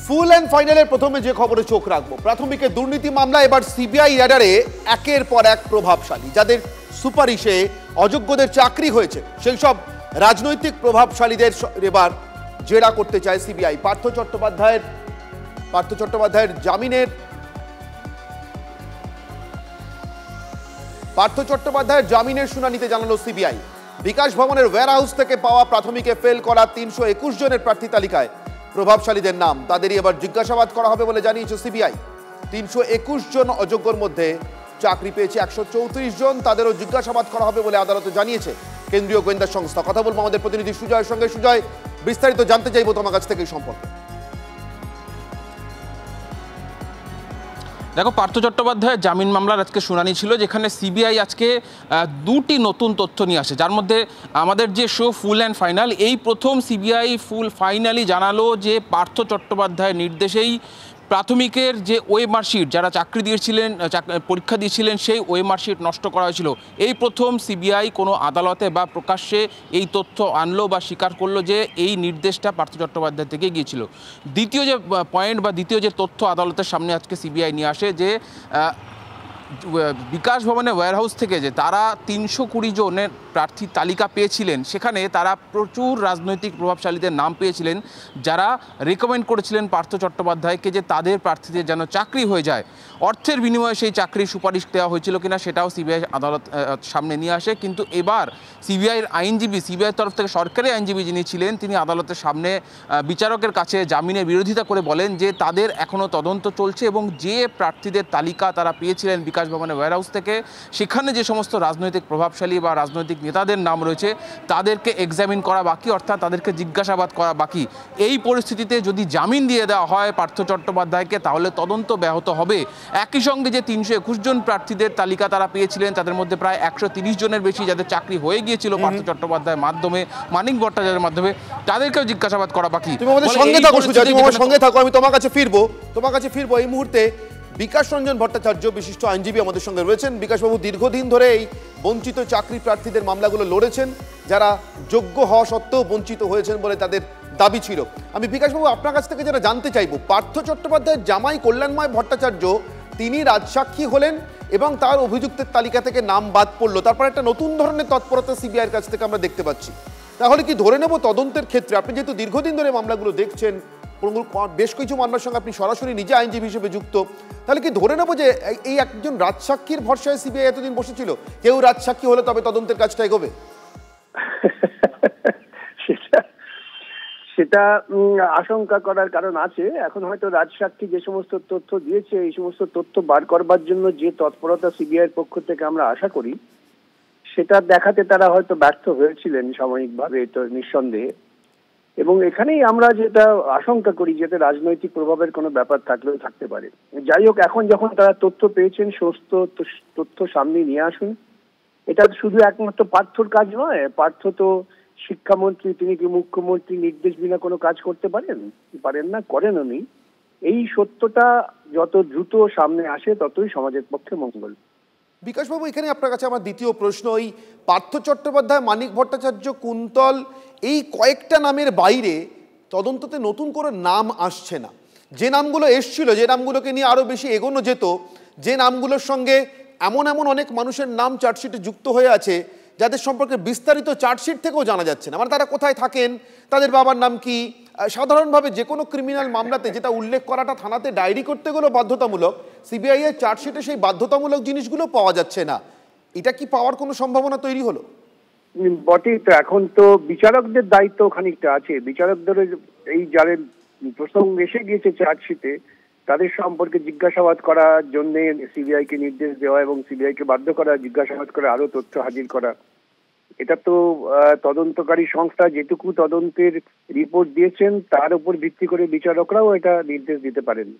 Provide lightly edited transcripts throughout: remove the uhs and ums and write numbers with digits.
Full and ফাইনালের প্রথমে যে খবরে চোখ রাখবো, প্রাথমিকের দুর্নীতি মামলা এবার সিবিআই রাডারে একের পর এক প্রভাবশালী, যাদের সুপারিশে অযোগ্যদের চাকরি হয়েছে, সেই সব রাজনৈতিক প্রভাবশালীদের এবার জেরা করতে চায় সিবিআই। পার্থ চট্টোপাধ্যায়ের জামিনের শুনানিতে জানালো সিবিআই, বিকাশ ভবনের ওয়্যারহাউস থেকে পাওয়া প্রাথমিকে ফেল করা ৩২১ জনের প্রার্থী তালিকায় প্রভাবশালীদের নাম, তাদেরই এবার জিজ্ঞাসাবাদ করা হবে বলে জানিয়েছে সিবিআই। ৩২১ জন অযোগ্যর মধ্যে চাকরি পেয়েছে ১৩৪ জন, তাদেরও জিজ্ঞাসাবাদ করা হবে বলে আদালতে জানিয়েছে কেন্দ্রীয় গোয়েন্দা সংস্থা। কথা বলবো আমাদের প্রতিনিধি সুজয়ের সঙ্গে। সুজয়, বিস্তারিত জানতে চাইবো তোমার কাছ থেকে এই সম্পর্কে। দেখো, পার্থ চট্টোপাধ্যায়ের জামিন মামলার আজকে শুনানি ছিল, যেখানে সিবিআই আজকে দুটি নতুন তথ্য নিয়ে আসে, যার মধ্যে আমাদের যে শো ফুল অ্যান্ড ফাইনাল, এই প্রথম সিবিআই ফুল ফাইনালি জানালো যে পার্থ চট্টোপাধ্যায়ের নির্দেশেই প্রাথমিকের যে ওয়ে মার্কশিট, যারা চাকরি দিয়েছিলেন, পরীক্ষা দিয়েছিলেন, সেই ওয়ে মার্কশিট নষ্ট করা হয়েছিল। এই প্রথম সিবিআই কোনো আদালতে বা প্রকাশ্যে এই তথ্য আনলো বা স্বীকার করলো যে এই নির্দেশটা পার্থ চট্টোপাধ্যায় থেকে গিয়েছিল। দ্বিতীয় যে পয়েন্ট বা দ্বিতীয় যে তথ্য আদালতের সামনে আজকে সিবিআই নিয়ে আসে, যে বিকাশ ভবনের ওয়্যারহাউস থেকে যে তারা ৩২০ জনের প্রার্থী তালিকা পেয়েছিলেন, সেখানে তারা প্রচুর রাজনৈতিক প্রভাবশালীদের নাম পেয়েছিলেন, যারা রেকমেন্ড করেছিলেন পার্থ চট্টোপাধ্যায়কে যে তাদের প্রার্থীদের যেন চাকরি হয়ে যায়। অর্থের বিনিময়ে সেই চাকরির সুপারিশ দেওয়া হয়েছিল কিনা সেটাও সিবিআই আদালত সামনে নিয়ে আসে। কিন্তু এবার সিবিআইয়ের আইনজীবী, সিবিআইয়ের তরফ থেকে সরকারি আইনজীবী যিনি ছিলেন, তিনি আদালতের সামনে বিচারকের কাছে জামিনের বিরোধিতা করে বলেন যে তাদের এখনও তদন্ত চলছে এবং যে প্রার্থীদের তালিকা তারা পেয়েছিলেন বিকাশ ভবনের ওয়্যারহাউস থেকে, সেখানে যে সমস্ত রাজনৈতিক প্রভাবশালী বা রাজনৈতিক নেতাদের নাম রয়েছে তাদেরকে এক্সামিন করা বাকি, অর্থাৎ তাদেরকে জিজ্ঞাসাবাদ করা বাকি। এই পরিস্থিতিতে যদি জামিন দিয়ে দেওয়া হয় পার্থ চট্টোপাধ্যায়কে, তাহলে তদন্ত ব্যাহত হবে। একই সঙ্গে যে ৩২১ জন প্রার্থীদের তালিকা তারা পেয়েছিলেন, তাদের মধ্যে প্রায় ১৩০ জনের বেশি যাদের চাকরি হয়ে গিয়েছিল পার্থ চট্টোপাধ্যায়ের মাধ্যমে, মানিক ভট্টাচার্যের মাধ্যমে, তাদেরকেও জিজ্ঞাসাবাদ করা বাকি। তুমি আমাদের সঙ্গে থাকো সুজয়, তুমি আমার সঙ্গে থাকো, আমি তোমার কাছে ফিরবো। এই মুহূর্তে বিকাশ রঞ্জন ভট্টাচার্য, বিশিষ্ট আইনজীবী, আমাদের সঙ্গে রয়েছেন। বিকাশবাবু দীর্ঘদিন ধরে এই বঞ্চিত চাকরি প্রার্থীদের মামলাগুলো লড়েছেন, যারা যোগ্য হওয়া সত্ত্বেও বঞ্চিত হয়েছেন বলে তাদের দাবি ছিল। আমি বিকাশবাবু আপনার কাছ থেকে যেটা জানতে চাইবো, পার্থ চট্টোপাধ্যায়ের জামাই কল্যাণময় ভট্টাচার্য তিনি রাজসাক্ষী হলেন এবং তার অভিযুক্তের তালিকা থেকে নাম বাদ পড়লো, তারপর একটা নতুন ধরনের তৎপরতা সিবিআইয়ের কাছ থেকে আমরা দেখতে পাচ্ছি। তাহলে কি ধরে নেব তদন্তের ক্ষেত্রে, আপনি যেহেতু দীর্ঘদিন ধরে মামলাগুলো দেখছেন, বেশ কিছু মামলার সঙ্গে আপনি সরাসরি নিজে আইনজীবী হিসেবে যুক্ত, তাহলে কি ধরে নেবো যে এই একজন রাজসাক্ষীর ভরসায় সিবিআই এতদিন বসেছিল, কেউ রাজসাক্ষী হলে তবে তদন্তের কাজটা এগোবে? সেটা আশঙ্কা করার কারণ আছে। এখন হয়তো রাজসাক্ষী যে সমস্ত তথ্য দিয়েছে, এই সমস্ত তথ্য বার করবার জন্য যে তৎপরতা সিবিআইয়ের পক্ষ থেকে আমরা আশা করি, সেটা দেখাতে তারা হয়তো ব্যর্থ হয়েছিলেন সাময়িকভাবে, তো নিঃসন্দেহে। এবং এখানেই আমরা যেটা আশঙ্কা করি, যেটা রাজনৈতিক প্রভাবের কোনো ব্যাপার থাকলেও থাকতে পারে। যাই হোক, এখন যখন তারা তথ্য পেয়েছেন, সমস্ত তথ্য সামনে নিয়ে আসুন। এটা শুধু একমাত্র পার্থর কাজ নয়। পার্থ তো শিক্ষামন্ত্রী, তিনি কি মুখ্যমন্ত্রী নির্দেশ বিনা কোনো কাজ করতে পারেন না, করেন উনি। এই সত্যটা যত দ্রুত সামনে আসে ততই সমাজের পক্ষে মঙ্গল। বিকাশবাবু, এখানে আপনার কাছে আমার দ্বিতীয় প্রশ্ন, এই পার্থ চট্টোপাধ্যায়, মানিক ভট্টাচার্য, কুন্তল, এই কয়েকটা নামের বাইরে তদন্ততে নতুন করে নাম আসছে না। যে নামগুলো এসছিল, যে নামগুলোকে নিয়ে আরও বেশি এগোনো যেত, যে নামগুলোর সঙ্গে এমন অনেক মানুষের নাম চার্জশিটে যুক্ত হয়ে আছে যাদের সম্পর্কে বিস্তারিত চার্জশিট থেকেও জানা যাচ্ছে না, মানে তারা কোথায় থাকেন, তাদের বাবার নাম কি। সাধারণভাবে যে কোনো ক্রিমিনাল মামলাতে যেটা উল্লেখ করাটা থানাতে ডায়েরি করতে গেলেও বাধ্যতামূলক, সিবিআই এর চার্জশিটে সেই বাধ্যতামূলক জিনিসগুলো পাওয়া যাচ্ছে না। এটা কি পাওয়ার কোনো সম্ভাবনা তৈরি হলো? বটেই তো। এখন তো বিচারকদের দায়িত্ব খানিকটা আছে। বিচারকদের এই যাদের প্রসঙ্গ এসে গিয়েছে চার্জশিটে, তাদের সম্পর্কে জিজ্ঞাসাবাদ করার জন্য সিবিআই কে নির্দেশ দেওয়া এবং সিবিআই কে বাধ্য করা জিজ্ঞাসাবাদ করে আরো তথ্য হাজির করা, এটা তো তদন্তকারী সংস্থা যেটুকু তদন্তের রিপোর্ট দিয়েছেন তার উপর ভিত্তি করে বিচারকরাও এটা নির্দেশ দিতে পারেন।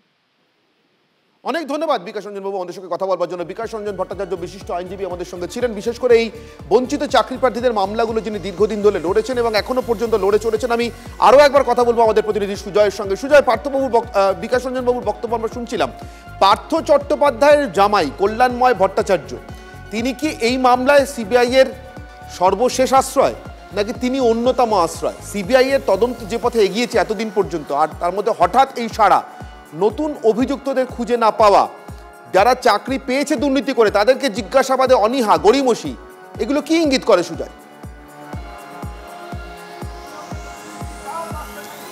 অনেক ধন্যবাদ বিকাশ রঞ্জন বাবু আমাদের সঙ্গে কথা বলবার জন্য। বিকাশ রঞ্জন ভট্টাচার্য, বিশিষ্ট আইনজীবী, আমাদের সঙ্গে ছিলেন। বিশেষ করে এই বঞ্চিত চাকরি প্রার্থীদের মামলাগুলো যিনি দীর্ঘদিন ধরে লড়েছেন এবং এখনো পর্যন্ত লড়ে চলেছেন। আমি আরও একবার কথা বলবো আমাদের প্রতিনিধি সুজয়ের সঙ্গে। সুজয়, বিকাশ রঞ্জন বাবুর বক্তব্য আমরা শুনছিলাম। পার্থ চট্টোপাধ্যায়ের জামাই কল্যাণময় ভট্টাচার্য, তিনি কি এই মামলায় সিবিআই এর সর্বশেষ আশ্রয়? নাকি তিনি অন্যতম আশ্রয়? সিবিআই এর তদন্ত যে পথে এগিয়েছে এতদিন পর্যন্ত, আর তার মধ্যে হঠাৎ এই সাড়া, নতুন অভিযুক্তদের খুঁজে না পাওয়া, যারা চাকরি পেয়েছে দুর্নীতি করে তাদেরকে জিজ্ঞাসাবাদে অনীহা, গড়িমসি, এগুলো কি ইঙ্গিত করে সুজয়?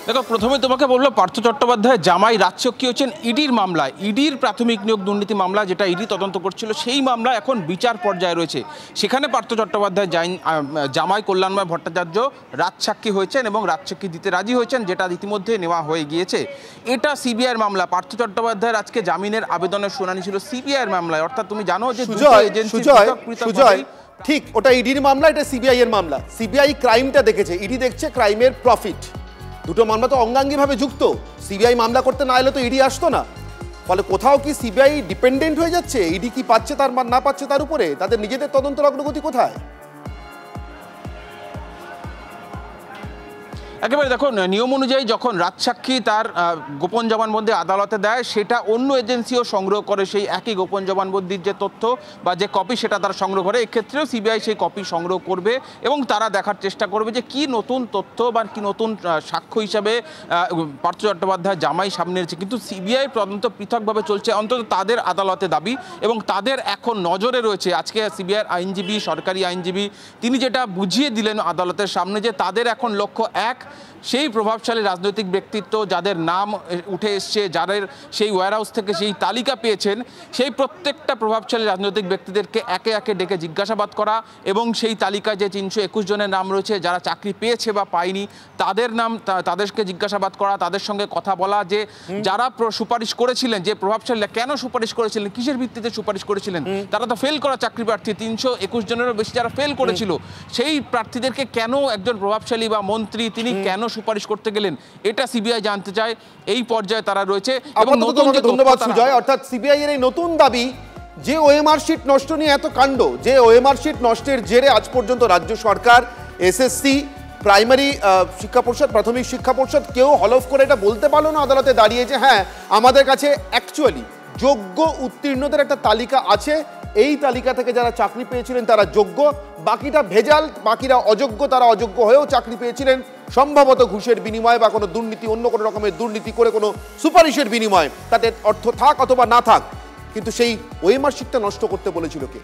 দেখো, প্রথমে তোমাকে বলবো, পার্থ চট্টোপাধ্যায় জামাই রাজচক্রী হচ্ছেন ইডির মামলায়, ইডির প্রাথমিক নিয়োগ দুর্নীতি মামলা, যেটা ইডি তদন্ত করছিল, সেই মামলা এখন বিচার পর্যায়ে রয়েছে। সেখানে পার্থ চট্টোপাধ্যায় জামাই কল্যাণময় ভট্টাচার্য রাজসাক্ষী হয়েছেন এবং রাজসাক্ষী দিতে রাজি হয়েছেন, যেটা ইতিমধ্যে নেওয়া হয়ে গিয়েছে। এটা সিবিআইয়ের মামলা। পার্থ চট্টোপাধ্যায়ের আজকে জামিনের আবেদনের শুনানি ছিল সিবিআইয়ের মামলায়। অর্থাৎ তুমি জানো যে সুজয়, ঠিক, ওটা ইডির মামলা, এটা সিবিআই এর মামলা। সিবিআই ক্রাইমটা দেখেছে, ইডি দেখছে ক্রাইমের প্রফিট। দুটো মামলা তো অঙ্গাঙ্গিভাবে যুক্ত। সিবিআই মামলা করতে না এলে তো ইডি আসতো না। ফলে কোথাও কি সিবিআই ডিপেন্ডেন্ট হয়ে যাচ্ছে? ইডি কি পাচ্ছে তার না পাচ্ছে তার উপরে? তাদের নিজেদের তদন্তের অগ্রগতি কোথায়? একেবারে দেখো, নিয়ম অনুযায়ী যখন রাজসাক্ষী তার গোপন জবানবন্দি আদালতে দেয়, সেটা অন্য এজেন্সিও সংগ্রহ করে সেই একই গোপন জবানবন্দির যে তথ্য বা যে কপি, সেটা তারা সংগ্রহ করে। এক্ষেত্রেও সিবিআই সেই কপি সংগ্রহ করবে এবং তারা দেখার চেষ্টা করবে যে কি নতুন তথ্য বা কি নতুন সাক্ষ্য হিসাবে পার্থ চট্টোপাধ্যায় জামাই সামনে এনেছে। কিন্তু সিবিআই তদন্ত পৃথকভাবে চলছে, অন্তত তাদের আদালতে দাবি, এবং তাদের এখন নজরে রয়েছে। আজকে সিবিআইয়ের আইনজীবী, সরকারি আইনজীবী, তিনি যেটা বুঝিয়ে দিলেন আদালতের সামনে, যে তাদের এখন লক্ষ্য এক, সেই প্রভাবশালী রাজনৈতিক ব্যক্তিত্ব যাদের নাম উঠে এসছে, যাদের সেই ওয়্যারহাউস থেকে সেই তালিকা পেয়েছেন, সেই প্রত্যেকটা প্রভাবশালী রাজনৈতিক ব্যক্তিদেরকে একে একে ডেকে জিজ্ঞাসাবাদ করা, এবং সেই তালিকায় যে 321 জনের নাম রয়েছে যারা চাকরি পেয়েছে বা পায়নি, তাদের নাম, তাদেরকে জিজ্ঞাসাবাদ করা, তাদের সঙ্গে কথা বলা, যে যারা সুপারিশ করেছিলেন, যে প্রভাবশালীরা কেন সুপারিশ করেছিলেন, কিসের ভিত্তিতে সুপারিশ করেছিলেন, তারা তো ফেল করা চাকরি প্রার্থী, 321 জনেরও বেশি যারা ফেল করেছিল, সেই প্রার্থীদেরকে কেন একজন প্রভাবশালী বা মন্ত্রী তিনি কেন সুপারিশ করতে গেলেন, এটা সিবিআই জানতে চায়। এই পর্যায়ে তারা রয়েছে। এবং ধন্যবাদ সুজয়। অর্থাৎ সিবিআই এর এই নতুন দাবি, যে ওএমআর শিট নষ্ট নিয়ে এত কাণ্ড, যে ওএমআর শিট নষ্টের জেরে আজ পর্যন্ত রাজ্য সরকার, এসএসসি, প্রাইমারি শিক্ষা পর্ষদ, প্রাথমিক শিক্ষা পর্ষদ কেউ হলফ করে এটা বলতে পারলো না আদালতে দাঁড়িয়ে যে হ্যাঁ আমাদের কাছে অ্যাকচুয়ালি যোগ্য উত্তীর্ণদের একটা তালিকা আছে, এই তালিকা থেকে যারা চাকরি পেয়েছিলেন তারা যোগ্য, বাকিটা ভেজাল, বাকিরা অযোগ্য, তারা অযোগ্য হয়েও চাকরি পেয়েছিলেন সম্ভবত ঘুষের বিনিময়ে বা কোনো দুর্নীতি, অন্য কোনো রকমের দুর্নীতি করে কোনো সুপারিশের বিনিময়ে, তাতে অর্থ থাক অথবা না থাক। কিন্তু সেই ওএমআর শিটটা নষ্ট করতে বলেছিল কে?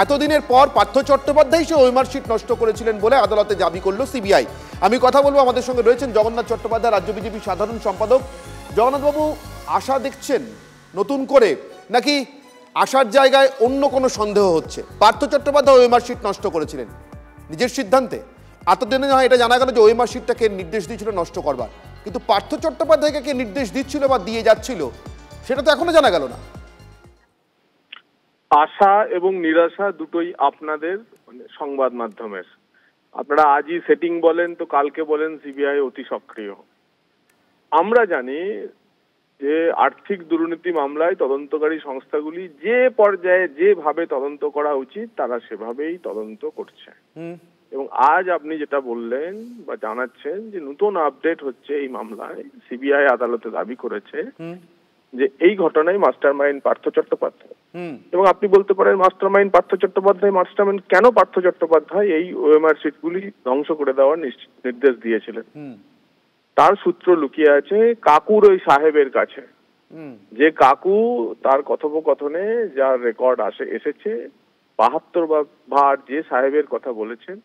এতদিনের পর পার্থ চট্টোপাধ্যায় সে ওএমআর শিট নষ্ট করেছিলেন বলে আদালতে দাবি করলো সিবিআই। আমি কথা বলবো, আমাদের সঙ্গে রয়েছেন জগন্নাথ চট্টোপাধ্যায়, রাজ্য বিজেপি সাধারণ সম্পাদক। জগন্নাথবাবু, আশা দেখছেন নতুন করে, নাকি আশার জায়গায় অন্য কোনো সন্দেহ হচ্ছে? পার্থ চট্টোপাধ্যায় ওএমআর শিট নষ্ট করেছিলেন নিজের সিদ্ধান্তে, এতদিনে হয় এটা জানা গেল যে ওএমআর শিটটাকে নির্দেশ দিয়েছিল নষ্ট করবার, কিন্তু পার্থ চট্টোপাধ্যায়কে কে নির্দেশ দিচ্ছিল বা দিয়ে যাচ্ছিল সেটা তো এখনো জানা গেল না। আশা এবং নিরাশা দুটোই আপনাদের সংবাদ মাধ্যমের। আপনারা আজই সেটিং বলেন তো কালকে বলেন সিবিআই অতি সক্রিয়। আমরা জানি যে আর্থিক দুর্নীতি মামলায় তদন্তকারী সংস্থাগুলি যে পর্যায়ে যেভাবে তদন্ত করা উচিত তারা সেভাবেই তদন্ত করছে। এবং আজ আপনি যেটা বললেন বা জানাচ্ছেন যে নতুন আপডেট হচ্ছে এই মামলায়, সিবিআই আদালতে দাবি করেছে যে এই ঘটনায় মাস্টারমাইন্ড পার্থ চট্টোপাধ্যায়। এবং আপনি বলতে পারেন মাস্টারমাইন্ড পার্থ চট্টোপাধ্যায়, মাস্টারমাইন্ড কেন পার্থ চট্টোপাধ্যায় এই ওএমআর শিটগুলি ধ্বংস করে দেওয়ার নির্দেশ দিয়েছিলেন? তার সূত্র লুকিয়ে আছে কাকুর ওই সাহেবের কাছে, যে কাকু তার কথোপকথনে যার রেকর্ড এসেছে 72 বার যে সাহেবের কথা বলেছেন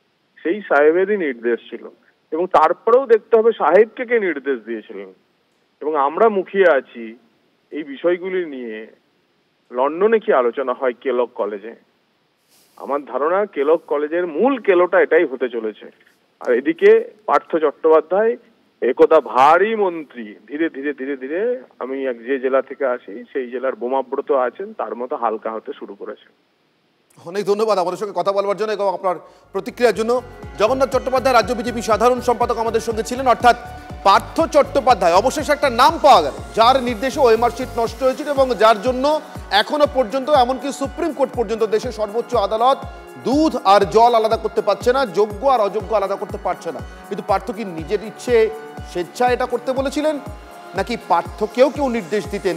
সেই সাহেবেরই নির্দেশ ছিল। এবং তারপরেও দেখতে হবে সাহেবকে কে নির্দেশ দিয়েছিলেন। এবং আমরা মুখিয়ে আছি এই বিষয়গুলি নিয়ে। লন্ডনে কি আলোচনা হয় কেলগ কলেজে, আমার ধারণা কেলগ কলেজের মূল কেলোটা এটাই হতে চলেছে। আর এদিকে পার্থ চট্টোপাধ্যায় একদা ভারী মন্ত্রী, ধীরে ধীরে ধীরে ধীরে আমি যে জেলা থেকে আসি সেই জেলার বোমাব্রত আছেন তার মতো হালকা হতে শুরু করেছে। অনেক ধন্যবাদ আমাদের সঙ্গে কথা বলবার জন্য এবং আপনার প্রতিক্রিয়ার জন্য। জগন্নাথ চট্টোপাধ্যায় রাজ্য বিজেপি সাধারণ সম্পাদক আমাদের সঙ্গে ছিলেন। অর্থাৎ পার্থ চট্টোপাধ্যায় অবশেষে একটা নাম পাওয়া গেল যার নির্দেশে ওএমআর শিট নষ্ট হয়েছিল এবং যার জন্য এখনো পর্যন্ত, এমনকি সুপ্রিম কোর্ট পর্যন্ত, দেশের সর্বোচ্চ আদালত দুধ আর জল আলাদা করতে পারছে না, যোগ্য আর অযোগ্য আলাদা করতে পারছে না। কিন্তু পার্থ কি নিজের ইচ্ছে স্বেচ্ছায় এটা করতে বলেছিলেন, নাকি পার্থকেও কেউ নির্দেশ দিতেন,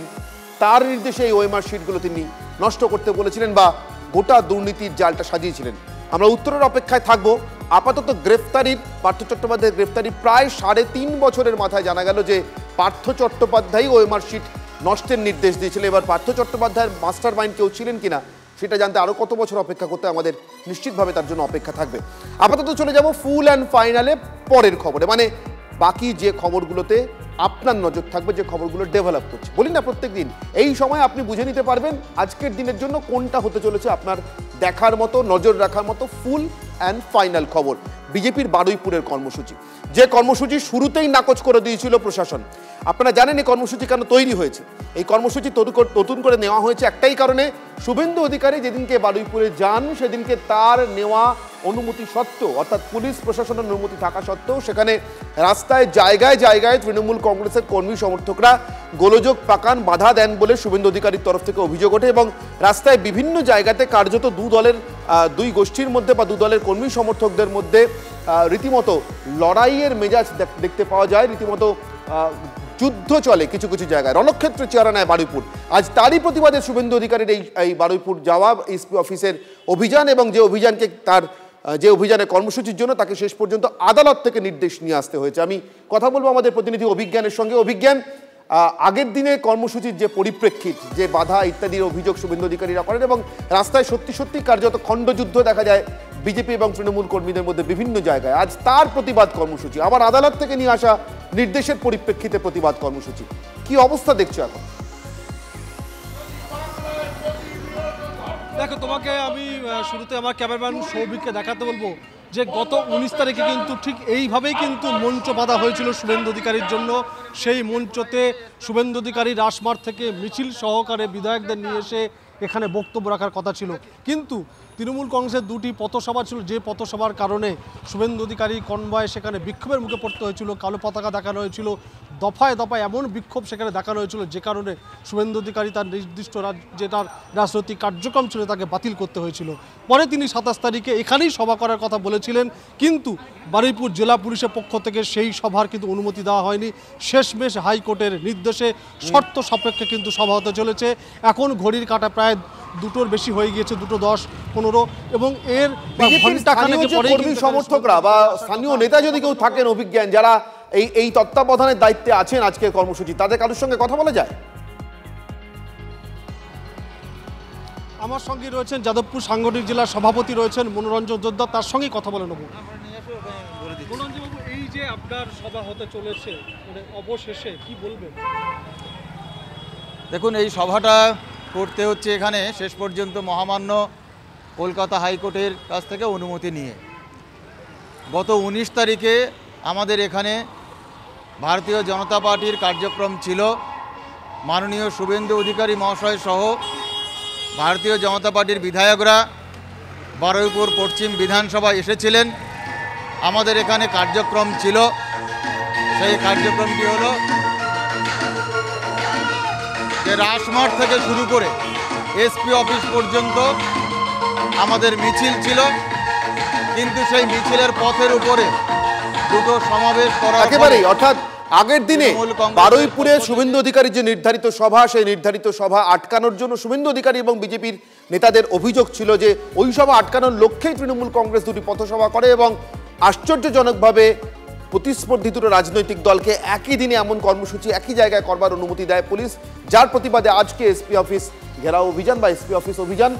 তার নির্দেশে এই ওএমআর শিটগুলো তিনি নষ্ট করতে বলেছিলেন বা গোটা দুর্নীতির জালটা সাজিয়েছিলেন? আমরা উত্তরের অপেক্ষায় থাকবো। আপাতত গ্রেফতারির পার্থ চট্টোপাধ্যায়ের গ্রেফতারি প্রায় 3.5 বছরের মাথায় জানা গেল যে পার্থ চট্টোপাধ্যায় ওএমআর শিট নষ্টের নির্দেশ দিয়েছিল। এবার পার্থ চট্টোপাধ্যায়ের মাস্টার মাইন্ড কেউ ছিলেন কিনা সেটা জানতে আরো কত বছর অপেক্ষা করতে আমাদের নিশ্চিতভাবে তার জন্য অপেক্ষা থাকবে। আপাতত চলে যাব ফুল অ্যান্ড ফাইনালে পরের খবরে, মানে বাকি যে খবরগুলোতে আপনার নজর থাকবে, যে খবরগুলো ডেভেলপ করছে। বলি না প্রত্যেক দিন এই সময় আপনি বুঝে নিতে পারবেন আজকের দিনের জন্য কোনটা হতে চলেছে আপনার দেখার মতো, নজর রাখার মতো ফুল অ্যান্ড ফাইনাল খবর। বিজেপির বারুইপুরের কর্মসূচি, যে কর্মসূচি শুরুতেই নাকচ করে দিয়েছিল প্রশাসন। আপনারা জানেন এই কর্মসূচি কেন তৈরি হয়েছে। এই কর্মসূচি নতুন করে নেওয়া হয়েছে একটাই কারণে, শুভেন্দু অধিকারী যেদিনকে বারুইপুরে যান সেদিনকে তার নেওয়া অনুমতি সত্ত্বেও, অর্থাৎ পুলিশ প্রশাসনের অনুমতি থাকা সত্ত্বেও সেখানে রাস্তায় জায়গায় জায়গায় তৃণমূল কংগ্রেসের কর্মী সমর্থকরা গোলযোগ পাকান, বাধা দেন বলে শুভেন্দু অধিকারীর তরফ থেকে অভিযোগ ওঠে এবং রাস্তায় বিভিন্ন জায়গাতে কার্যত দুই গোষ্ঠীর মধ্যে বা দু দলের কর্মী সমর্থকদের মধ্যে রীতিমতো লড়াইয়ের মেজাজ দেখতে পাওয়া যায়, রীতিমতো যুদ্ধ চলে কিছু কিছু জায়গায়, রণক্ষেত্রে চেহারা নেয় বারুইপুর। আজ তারই প্রতিবাদে শুভেন্দু অধিকারীর এই বারুইপুর যাওয়া এসপি অফিসের অভিযান এবং যে অভিযানের কর্মসূচির জন্য তাকে শেষ পর্যন্ত আদালত থেকে নির্দেশ নিয়ে আসতে হয়েছে। আমি কথা বলবো আমাদের প্রতিনিধি অভিজ্ঞানের সঙ্গে। অভিজ্ঞান, আগের দিনে কর্মসূচির যে পরিপ্রেক্ষিত, যে বাধা ইত্যাদির অভিযোগ শুভেন্দু অধিকারীরা করেন এবং রাস্তায় সত্যি কার্যত খণ্ডযুদ্ধ দেখা যায় বিজেপি এবং তৃণমূল কর্মীদের মধ্যে বিভিন্ন জায়গায়, আজ তার প্রতিবাদ কর্মসূচি, আবার আদালত থেকে নিয়ে আসা নির্দেশের পরিপ্রেক্ষিতে প্রতিবাদ কর্মসূচি, কি অবস্থা দেখছো এখন? দেখো, তোমাকে আমি শুরুতে আমার ক্যামেরাম্যান সৌভিককে দেখাতে বলবো যে গত 19 তারিখে কিন্তু ঠিক এইভাবেই কিন্তু মঞ্চ বাঁধা হয়েছিল শুভেন্দু অধিকারীর জন্য। সেই মঞ্চতে শুভেন্দু অধিকারী রাজমার্গ থেকে মিছিল সহকারে বিধায়কদের নিয়ে এসে এখানে বক্তব্য রাখার কথা ছিল, কিন্তু তৃণমূল কংগ্রেসের দুটি পথসভা ছিল, যে পথসভার কারণে শুভেন্দু অধিকারী কনভয়ে সেখানে বিক্ষোভের মুখে পড়তে হয়েছিল, কালো পতাকা দেখানো হয়েছিল, দফায় দফায় এমন বিক্ষোভ সেখানে দেখানো হয়েছিল যে কারণে শুভেন্দু অধিকারী তার নির্দিষ্ট যে তার রাজনৈতিক কার্যক্রম ছিল তাকে বাতিল করতে হয়েছিল। পরে তিনি 27 তারিখে এখানেই সভা করার কথা বলেছিলেন, কিন্তু বারুইপুর জেলা পুলিশের পক্ষ থেকে সেই সভার কিন্তু অনুমতি দেওয়া হয়নি। শেষমেশ হাইকোর্টের নির্দেশে শর্ত সাপেক্ষে কিন্তু সভা হতে চলেছে। এখন ঘড়ির কাঁটা প্রায় 2টোর বেশি হয়ে গিয়েছে, 2:10-15, এবং এর কর্মী সমর্থকরা বা স্থানীয় নেতা যদি কেউ থাকেন অভিজ্ঞান, যারা এই তত্ত্বাবধানের দায়িত্বে আছেন আজকের কর্মসূচি, তাদের কারোর সঙ্গে কথা বলা যায়? আমার সঙ্গে রয়েছেন যাদবপুর সাংগঠনিক জেলার সভাপতি রয়েছেন মনোরঞ্জন যোদ্ধা, তার সঙ্গেই কথা বলে নেব। মনোরঞ্জনবাবু, এই যে আপনার সভা হতে চলেছে, মানে অবশেষে কি বলবেন? দেখুন, এই সভাটা করতে হচ্ছে এখানে শেষ পর্যন্ত মহামান্য কলকাতা হাইকোর্টের কাছ থেকে অনুমতি নিয়ে। গত 19 তারিখে আমাদের এখানে ভারতীয় জনতা পার্টির কার্যক্রম ছিল। মাননীয় শুভেন্দু অধিকারী মহাশয় সহ ভারতীয় জনতা পার্টির বিধায়করা বারুইপুর পশ্চিম বিধানসভায় এসেছিলেন। আমাদের এখানে কার্যক্রম ছিল, সেই কার্যক্রমটি হলো যে রাজমার্গ থেকে শুরু করে এসপি অফিস পর্যন্ত আমাদের মিছিল ছিল, কিন্তু সেই মিছিলের পথের উপরে দুটো সমাবেশ করা একেবারেই, অর্থাৎ আগের দিনে বারুইপুরে শুভেন্দু অধিকারীর যে নির্ধারিত সভা, সেই নির্ধারিত সভা আটকানোর জন্য শুভেন্দু অধিকারী এবং বিজেপির নেতাদের অভিযোগ ছিল যে ওই সভা আটকানোর লক্ষ্যেই তৃণমূল কংগ্রেস দুটি পথসভা করে এবং আশ্চর্যজনকভাবে প্রতিস্পর্ধী দুটো রাজনৈতিক দলকে একই দিনে এমন কর্মসূচি একই জায়গায় করবার অনুমতি দেয় পুলিশ, যার প্রতিবাদে আজকে এসপি অফিস ঘেরাও অভিযান বা এসপি অফিস অভিযান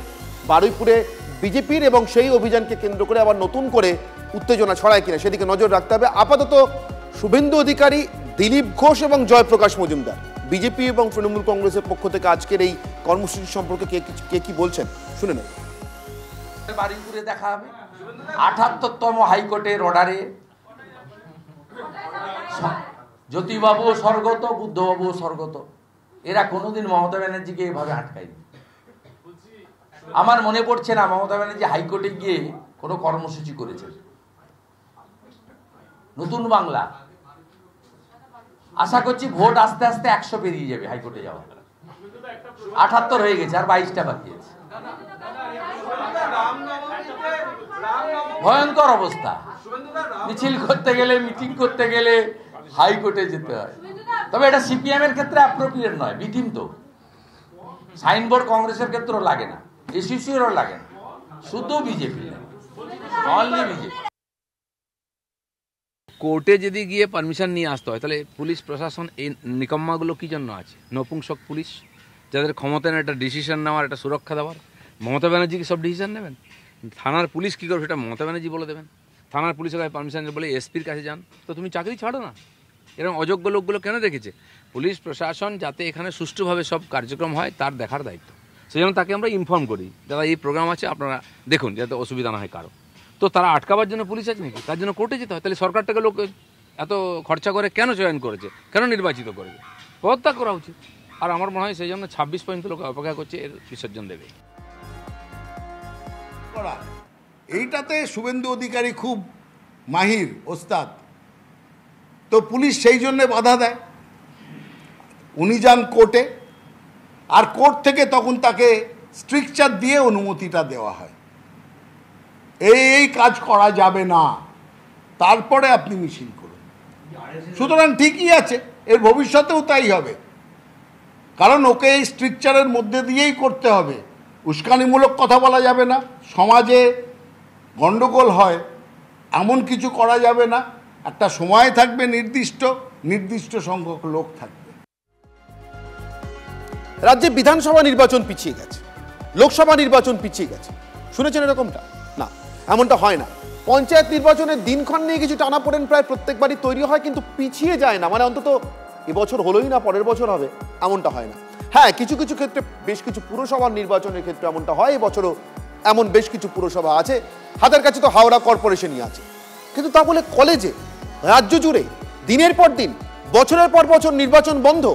বারুইপুরে বিজেপির, এবং সেই অভিযানকে কেন্দ্র করে আবার নতুন করে উত্তেজনা ছড়ায় কিনা সেদিকে নজর রাখতে হবে। আপাতত শুভেন্দু অধিকারী, দিলীপ ঘোষ এবং জয়প্রকাশ মজুমদার বিজেপি এবং তৃণমূল কংগ্রেসের পক্ষ থেকে আজকের এই কর্মসূচি সম্পর্কে কে কি বলছেন শুনে নেন। বারুইপুরে দেখা হবে 78তম হাইকোর্টের অর্ডারে জ্যোতিবাবু স্বর্গত, বুদ্ধবাবু স্বর্গত, এরা কোনোদিন মমতা ব্যানার্জিকে এভাবে আটকায়নি। আমার মনে পড়ছে না মমতা ব্যানার্জি হাইকোর্টে গিয়ে কোনো কর্মসূচি করেছে। নতুন বাংলা, আশা করছি ভোট আস্তে আস্তে 100 পেরিয়ে যাবে হাইকোর্টে যাওয়া। 78 হয়ে গেছে, আর 22টা বাকি আছে। ভয়ঙ্কর অবস্থা। মিছিল করতে গেলে, মিটিং করতে গেলে হাইকোর্টে যেতে হয়। তবে এটা সিপিএম এর ক্ষেত্রে অ্যাপ্রোপ্রিয়েট নয়, বিধিম তো। সাইনবোর্ড কংগ্রেসের ক্ষেত্রেও লাগে না, এসইসিরও লাগে না, শুধু বিজেপি, অনলি বিজেপি। কোর্টে যদি গিয়ে পারমিশন নিয়ে আসতে হয় তাহলে পুলিশ প্রশাসন এই নিকম্মাগুলো কী জন্য আছে? নপুংসক পুলিশ যাদের ক্ষমতা নেই একটা ডিসিশন নেওয়ার, একটা সুরক্ষা দেওয়ার। মমতা ব্যানার্জি কি সব ডিসিশন নেবেন? থানার পুলিশ কী করবে সেটা মমতা ব্যানার্জি বলে দেবেন। থানার পুলিশের কাছে পারমিশন বলে এসপির কাছে যান, তো তুমি চাকরি ছাড়ো না। এরকম অযোগ্য লোকগুলো কেন রেখেছে? পুলিশ প্রশাসন যাতে এখানে সুষ্ঠুভাবে সব কার্যক্রম হয় তার দেখার দায়িত্ব। সেই জন্য তাকে আমরা ইনফর্ম করি, দাদা এই প্রোগ্রাম আছে আপনারা দেখুন যাতে অসুবিধা না হয় কারো। তো তারা আটকাবার জন্য পুলিশ আছে নাকি? তার জন্য কোর্টে যেতে হয়। তাহলে সরকারটাকে লোক এত খরচা করে কেন চয়ন করেছে, কেন নির্বাচিত করেছে? পদত্যাগ করা উচিত। আর আমার মনে হয় সেই জন্য 26 পর্যন্ত লোক অপেক্ষা করছে, এর বিসর্জন দেবে। এইটাতে শুভেন্দু অধিকারী খুব মাহির, ওস্তাদ। তো পুলিশ সেই জন্যে বাধা দেয়। উনি যান কোর্টে, আর কোর্ট থেকে তখন তাকে স্ট্রিকচার দিয়ে অনুমতিটা দেওয়া হয়, এই কাজ করা যাবে না, তারপরে আপনি মিছিল করুন। সুতরাং ঠিকই আছে, এর ভবিষ্যতেও তাই হবে, কারণ ওকে এই স্ট্রিকচারের মধ্যে দিয়েই করতে হবে। উস্কানিমূলক কথা বলা যাবে না, সমাজে গণ্ডগোল হয় এমন কিছু করা যাবে না। একটা সময় থাকবে নির্দিষ্ট সংখ্যক লোক থাকবে। রাজ্যে বিধানসভা নির্বাচন পিছিয়ে গেছে, লোকসভা নির্বাচন পিছিয়ে গেছে, শুনেছেন এরকমটা? না, এমনটা হয় না। পঞ্চায়েত নির্বাচনের দিনক্ষণ নিয়ে কিছু টানাপোড়েন প্রায় প্রত্যেকবারই তৈরি হয়, কিন্তু পিছিয়ে যায় না। মানে অন্তত এবছর হলোই না, পরের বছর হবে, এমনটা হয় না। হ্যাঁ, কিছু কিছু ক্ষেত্রে, বেশ কিছু পুরসভার নির্বাচনের ক্ষেত্রে এমনটা হয়। এবছরও এমন বেশ কিছু পুরসভা আছে, হাতের কাছে তো হাওড়া কর্পোরেশনই আছে। কিন্তু তা বলে কলেজে, রাজ্য জুড়ে দিনের পর দিন, বছরের পর বছর নির্বাচন বন্ধ।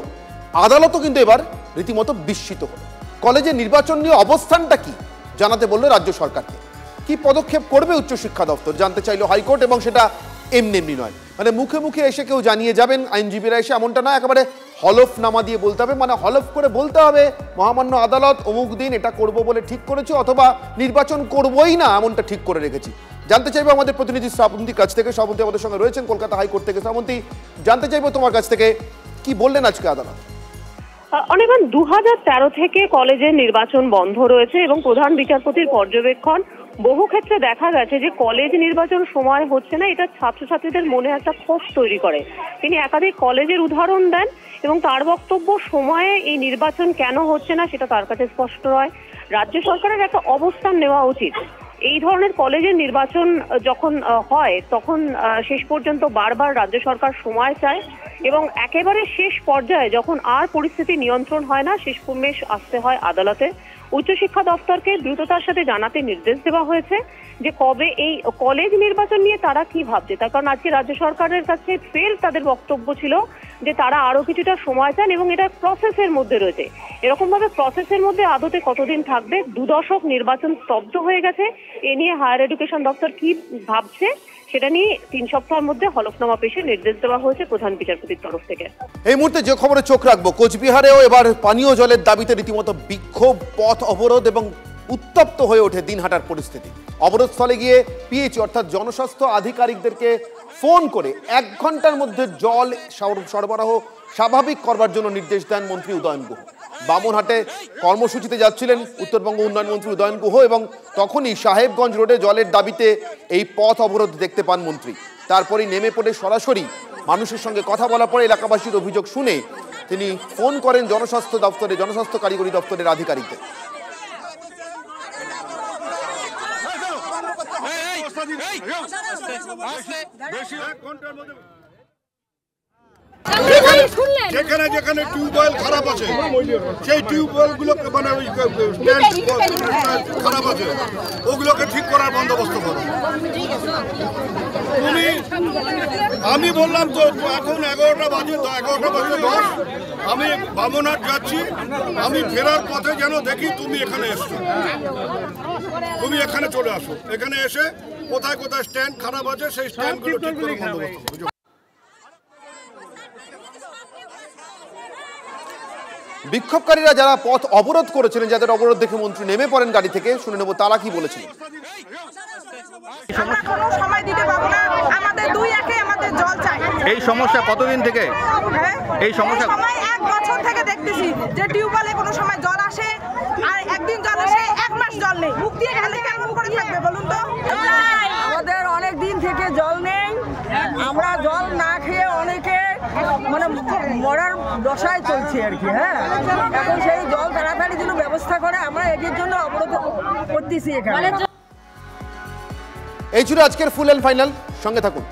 আদালতও কিন্তু এবার রীতিমতো বিস্মিত হলো। কলেজের নির্বাচন নিয়ে অবস্থানটা কি জানাতে বললো রাজ্য সরকারকে। কি পদক্ষেপ করবে উচ্চশিক্ষা দপ্তর জানতে চাইলো হাইকোর্ট, এবং সেটা এমনি এমনি নয়, মানে মুখে মুখে এসে কেউ জানিয়ে যাবেন আইনজীবীরা এসে, এমনটা না। একেবারে হলফনামা দিয়ে বলতে হবে, মানে হলফ করে বলতে হবে মহামান্য আদালত অমুক দিন এটা করব বলে ঠিক করেছে, অথবা নির্বাচন করবই না এমনটা ঠিক করে রেখেছি। জানতে চাইবো আমাদের প্রতিনিধি শ্রাবন্তীর কাছ থেকে। শ্রাবন্তী আমাদের সঙ্গে রয়েছেন কলকাতা হাইকোর্ট থেকে। শ্রাবন্তী, জানতে চাইবো তোমার কাছ থেকে কি বললেন আজকে আদালত? অনেকক্ষণ 2013 থেকে কলেজের নির্বাচন বন্ধ রয়েছে এবং প্রধান বিচারপতির পর্যবেক্ষণ বহু ক্ষেত্রে দেখা গেছে যে কলেজ নির্বাচন সময় হচ্ছে না, এটা ছাত্রছাত্রীদের মনে একটা ক্ষোভ তৈরি করে। তিনি একাধিক কলেজের উদাহরণ দেন এবং তার বক্তব্য সময়ে এই নির্বাচন কেন হচ্ছে না সেটা তার কাছে স্পষ্ট নয়। রাজ্য সরকারের একটা অবস্থান নেওয়া উচিত। এই ধরনের কলেজের নির্বাচন যখন হয় তখন শেষ পর্যন্ত বারবার রাজ্য সরকার সময় চায় এবং একেবারে শেষ পর্যায়ে যখন আর পরিস্থিতি নিয়ন্ত্রণ হয় না, শেষমেশ আসতে হয় আদালতে। উচ্চশিক্ষা দপ্তরকে দ্রুততার সাথে জানাতে নির্দেশ দেওয়া হয়েছে যে কবে এই কলেজ নির্বাচন নিয়ে তারা কি ভাবছে। তার কারণ আজকে রাজ্য সরকারের কাছে ফের তাদের বক্তব্য ছিল যে তারা আরো কিছুটা সময় চান এবং এটা প্রসেসের মধ্যে রয়েছে। এরকম ভাবে প্রসেসের মধ্যে আদতে কতদিন থাকবে? 2 দশক নির্বাচন স্তব্ধ হয়ে গেছে। এ নিয়ে হায়ার এডুকেশন দপ্তর কি ভাবছে সেটা নিয়ে 3 সপ্তাহের মধ্যে হলফনামা পেশের নির্দেশ দেওয়া হয়েছে প্রধান বিচারপতির তরফ থেকে। এই মুহূর্তে যে খবরে চোখ রাখবো, কোচবিহারেও এবার পানীয় জলের দাবিতে রীতিমতো বিক্ষোভ, পথ অবরোধ এবং উত্তপ্ত হয়ে ওঠে দিনহাটার পরিস্থিতি। অবরোধস্থলে গিয়ে পিএইচই অর্থাৎ জনস্বাস্থ্য আধিকারিকদেরকে ফোন করে 1 ঘন্টার মধ্যে জল সরবরাহ স্বাভাবিক করবার জন্য নির্দেশ দেন মন্ত্রী উদয়ন গুহ। বামনহাটে কর্মসূচিতে যাচ্ছিলেন উত্তরবঙ্গ উন্নয়ন মন্ত্রী উদয়ন গুহ, এবং তখনই সাহেবগঞ্জ রোডে জলের দাবিতে এই পথ অবরোধ দেখতে পান মন্ত্রী। তারপরেই নেমে পড়ে সরাসরি মানুষের সঙ্গে কথা বলার পরে এলাকাবাসীর অভিযোগ শুনে তিনি ফোন করেন জনস্বাস্থ্য কারিগরি দপ্তরের আধিকারিকদের। যেখানে যেখানে টিউবওয়েল খারাপ আছে সেই টিউবওয়েল গুলোকে মানে খারাপ আছে ওগুলোকে ঠিক করার বন্দোবস্ত করো। আমি বললাম তো এখন 11টা বাজে 10 আমি বামনহাট যাচ্ছি, আমি ফেরার পথে যেন দেখি তুমি এখানে এসছো, তুমি এখানে চলে আসো, এখানে এসে কোথায় কোথায় স্ট্যান্ড খারাপ আছে সেই স্ট্যান্ডগুলো ঠিক করে বন্দোবস্ত করো। বিক্ষোভকারীরা যারা পথ অবরোধ করেছিলেন, যাদের অবরোধ দেখে মন্ত্রী নেমে পড়েন গাড়ি থেকে, শুনে নেব তারা কি বলেছিলেন। আমরা কোনো সময় দিতে পারবো না, আমাদের 2-1 আমাদের জল চাই। এই সমস্যা কতদিন থেকে? এই সমস্যা 1 বছর থেকে দেখতেছি যে টিউবওয়েলে কোনো সময় জল আসে আর একদিন জল আসে 1 মাস জল নেই। মুখ দিয়ে গেলে কেমন করে থাকবে বলুন তো? আমাদের অনেক দিন থেকে জল নেই, আমরা মানে মরার দশায় চলছে আর কি। হ্যাঁ, এখন সেই জল তাড়াতাড়ি যেন ব্যবস্থা করে, আমরা এটির জন্য অবরোধ করতেছি এখানে। এই ছিল আজকের ফুল এন্ড ফাইনাল, সঙ্গে থাকুন।